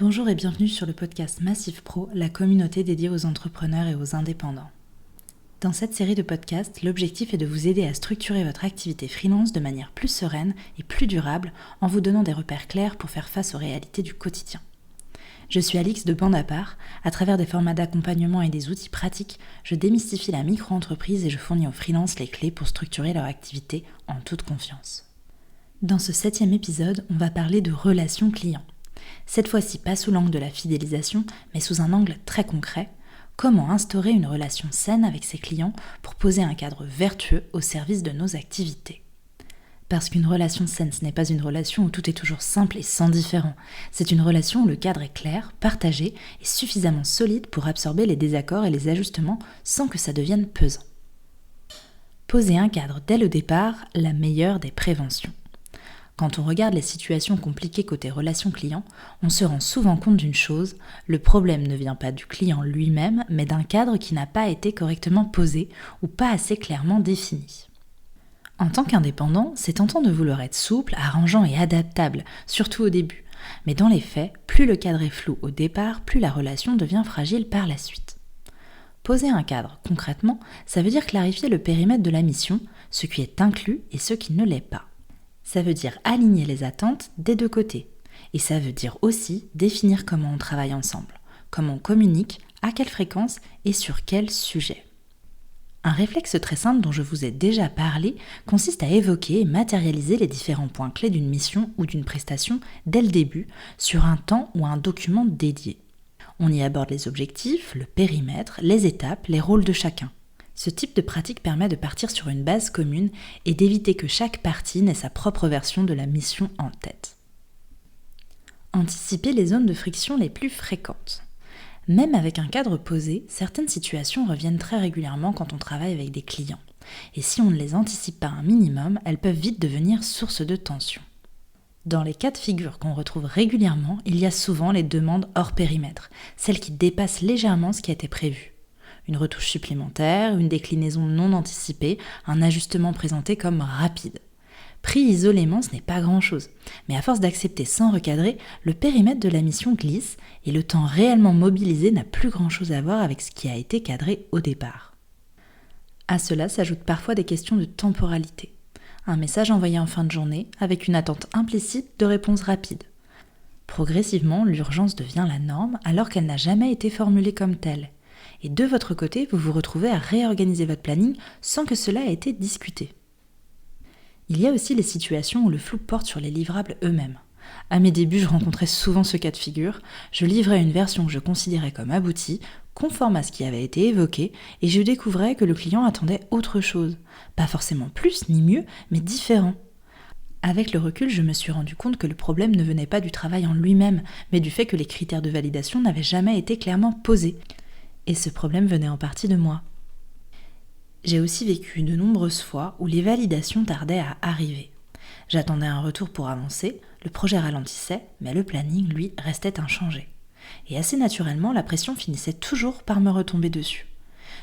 Bonjour et bienvenue sur le podcast Massif Pro, la communauté dédiée aux entrepreneurs et aux indépendants. Dans cette série de podcasts, l'objectif est de vous aider à structurer votre activité freelance de manière plus sereine et plus durable en vous donnant des repères clairs pour faire face aux réalités du quotidien. Je suis Alix de Bande à part. À travers des formats d'accompagnement et des outils pratiques, je démystifie la micro-entreprise et je fournis aux freelances les clés pour structurer leur activité en toute confiance. Dans ce 7e épisode, on va parler de relations clients. Cette fois-ci pas sous l'angle de la fidélisation, mais sous un angle très concret. Comment instaurer une relation saine avec ses clients pour poser un cadre vertueux au service de nos activités. Parce qu'une relation saine, ce n'est pas une relation où tout est toujours simple et sans différend. C'est une relation où le cadre est clair, partagé et suffisamment solide pour absorber les désaccords et les ajustements sans que ça devienne pesant. Poser un cadre dès le départ, la meilleure des préventions. Quand on regarde les situations compliquées côté relations clients, on se rend souvent compte d'une chose, le problème ne vient pas du client lui-même, mais d'un cadre qui n'a pas été correctement posé ou pas assez clairement défini. En tant qu'indépendant, c'est tentant de vouloir être souple, arrangeant et adaptable, surtout au début. Mais dans les faits, plus le cadre est flou au départ, plus la relation devient fragile par la suite. Poser un cadre, concrètement, ça veut dire clarifier le périmètre de la mission, ce qui est inclus et ce qui ne l'est pas. Ça veut dire aligner les attentes des deux côtés. Et ça veut dire aussi définir comment on travaille ensemble, comment on communique, à quelle fréquence et sur quel sujet. Un réflexe très simple dont je vous ai déjà parlé consiste à évoquer et matérialiser les différents points clés d'une mission ou d'une prestation dès le début sur un temps ou un document dédié. On y aborde les objectifs, le périmètre, les étapes, les rôles de chacun. Ce type de pratique permet de partir sur une base commune et d'éviter que chaque partie n'ait sa propre version de la mission en tête. Anticiper les zones de friction les plus fréquentes. Même avec un cadre posé, certaines situations reviennent très régulièrement quand on travaille avec des clients. Et si on ne les anticipe pas un minimum, elles peuvent vite devenir source de tension. Dans les cas de figure qu'on retrouve régulièrement, il y a souvent les demandes hors périmètre, celles qui dépassent légèrement ce qui a été prévu. Une retouche supplémentaire, une déclinaison non anticipée, un ajustement présenté comme rapide. Pris isolément, ce n'est pas grand-chose, mais à force d'accepter sans recadrer, le périmètre de la mission glisse et le temps réellement mobilisé n'a plus grand-chose à voir avec ce qui a été cadré au départ. À cela s'ajoutent parfois des questions de temporalité. Un message envoyé en fin de journée avec une attente implicite de réponse rapide. Progressivement, l'urgence devient la norme alors qu'elle n'a jamais été formulée comme telle. Et de votre côté, vous vous retrouvez à réorganiser votre planning sans que cela ait été discuté. Il y a aussi les situations où le flou porte sur les livrables eux-mêmes. À mes débuts, je rencontrais souvent ce cas de figure. Je livrais une version que je considérais comme aboutie, conforme à ce qui avait été évoqué, et je découvrais que le client attendait autre chose. Pas forcément plus ni mieux, mais différent. Avec le recul, je me suis rendu compte que le problème ne venait pas du travail en lui-même, mais du fait que les critères de validation n'avaient jamais été clairement posés. Et ce problème venait en partie de moi. J'ai aussi vécu de nombreuses fois où les validations tardaient à arriver. J'attendais un retour pour avancer, le projet ralentissait, mais le planning, lui, restait inchangé. Et assez naturellement, la pression finissait toujours par me retomber dessus.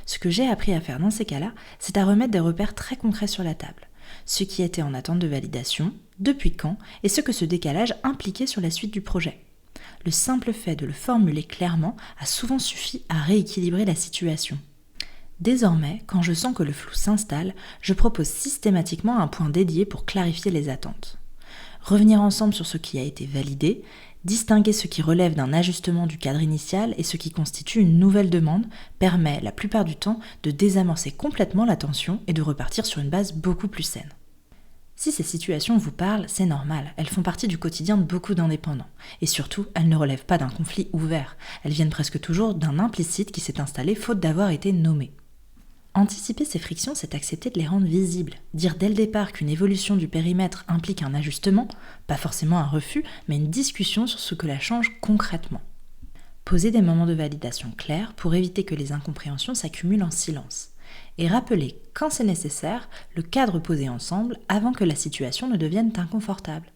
Ce que j'ai appris à faire dans ces cas-là, c'est à remettre des repères très concrets sur la table. Ce qui était en attente de validation, depuis quand, et ce que ce décalage impliquait sur la suite du projet. Le simple fait de le formuler clairement a souvent suffi à rééquilibrer la situation. Désormais, quand je sens que le flou s'installe, je propose systématiquement un point dédié pour clarifier les attentes. Revenir ensemble sur ce qui a été validé, distinguer ce qui relève d'un ajustement du cadre initial et ce qui constitue une nouvelle demande permet, la plupart du temps, de désamorcer complètement la tension et de repartir sur une base beaucoup plus saine. Si ces situations vous parlent, c'est normal, elles font partie du quotidien de beaucoup d'indépendants. Et surtout, elles ne relèvent pas d'un conflit ouvert, elles viennent presque toujours d'un implicite qui s'est installé faute d'avoir été nommé. Anticiper ces frictions, c'est accepter de les rendre visibles, dire dès le départ qu'une évolution du périmètre implique un ajustement, pas forcément un refus, mais une discussion sur ce que la change concrètement. Poser des moments de validation clairs pour éviter que les incompréhensions s'accumulent en silence. Et rappeler, quand c'est nécessaire, le cadre posé ensemble avant que la situation ne devienne inconfortable.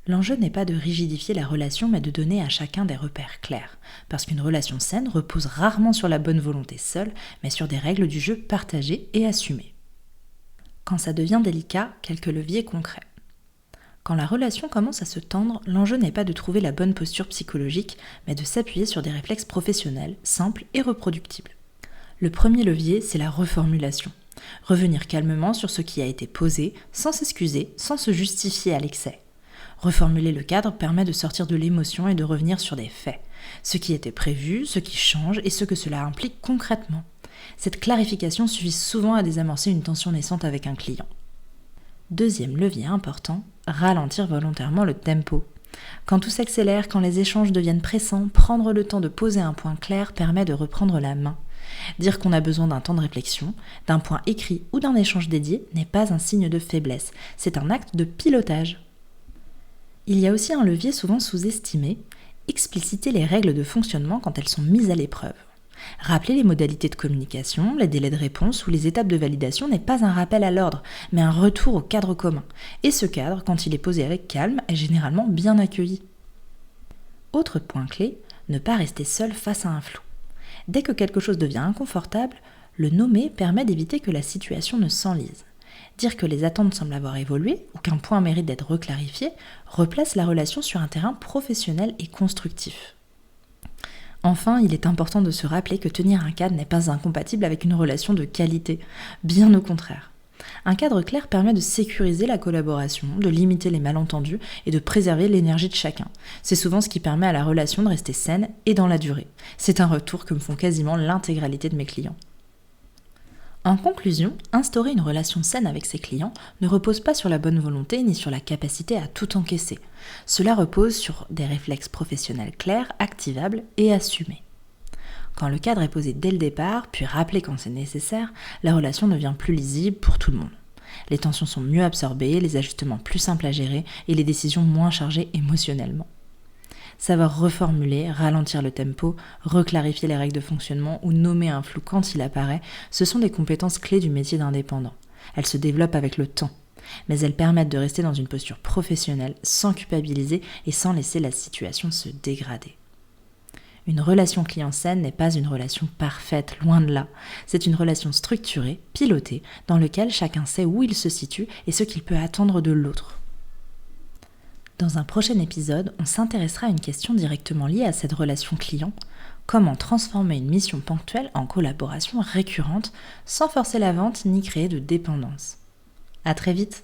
L'enjeu n'est pas de rigidifier la relation, mais de donner à chacun des repères clairs, parce qu'une relation saine repose rarement sur la bonne volonté seule, mais sur des règles du jeu partagées et assumées. Quand ça devient délicat, quelques leviers concrets. Quand la relation commence à se tendre, l'enjeu n'est pas de trouver la bonne posture psychologique, mais de s'appuyer sur des réflexes professionnels, simples et reproductibles. Le premier levier, c'est la reformulation. Revenir calmement sur ce qui a été posé, sans s'excuser, sans se justifier à l'excès. Reformuler le cadre permet de sortir de l'émotion et de revenir sur des faits. Ce qui était prévu, ce qui change et ce que cela implique concrètement. Cette clarification suffit souvent à désamorcer une tension naissante avec un client. Deuxième levier important, ralentir volontairement le tempo. Quand tout s'accélère, quand les échanges deviennent pressants, prendre le temps de poser un point clair permet de reprendre la main. Dire qu'on a besoin d'un temps de réflexion, d'un point écrit ou d'un échange dédié n'est pas un signe de faiblesse, c'est un acte de pilotage. Il y a aussi un levier souvent sous-estimé, expliciter les règles de fonctionnement quand elles sont mises à l'épreuve. Rappeler les modalités de communication, les délais de réponse ou les étapes de validation n'est pas un rappel à l'ordre, mais un retour au cadre commun. Et ce cadre, quand il est posé avec calme, est généralement bien accueilli. Autre point clé, ne pas rester seul face à un flou. Dès que quelque chose devient inconfortable, le nommer permet d'éviter que la situation ne s'enlise. Dire que les attentes semblent avoir évolué ou qu'un point mérite d'être reclarifié replace la relation sur un terrain professionnel et constructif. Enfin, il est important de se rappeler que tenir un cadre n'est pas incompatible avec une relation de qualité, bien au contraire. Un cadre clair permet de sécuriser la collaboration, de limiter les malentendus et de préserver l'énergie de chacun. C'est souvent ce qui permet à la relation de rester saine et dans la durée. C'est un retour que me font quasiment l'intégralité de mes clients. En conclusion, instaurer une relation saine avec ses clients ne repose pas sur la bonne volonté ni sur la capacité à tout encaisser. Cela repose sur des réflexes professionnels clairs, activables et assumés. Quand le cadre est posé dès le départ, puis rappelé quand c'est nécessaire, la relation devient plus lisible pour tout le monde. Les tensions sont mieux absorbées, les ajustements plus simples à gérer et les décisions moins chargées émotionnellement. Savoir reformuler, ralentir le tempo, reclarifier les règles de fonctionnement ou nommer un flou quand il apparaît, ce sont des compétences clés du métier d'indépendant. Elles se développent avec le temps, mais elles permettent de rester dans une posture professionnelle sans culpabiliser et sans laisser la situation se dégrader. Une relation client saine n'est pas une relation parfaite, loin de là. C'est une relation structurée, pilotée, dans laquelle chacun sait où il se situe et ce qu'il peut attendre de l'autre. Dans un prochain épisode, on s'intéressera à une question directement liée à cette relation client. Comment transformer une mission ponctuelle en collaboration récurrente sans forcer la vente ni créer de dépendance. À très vite!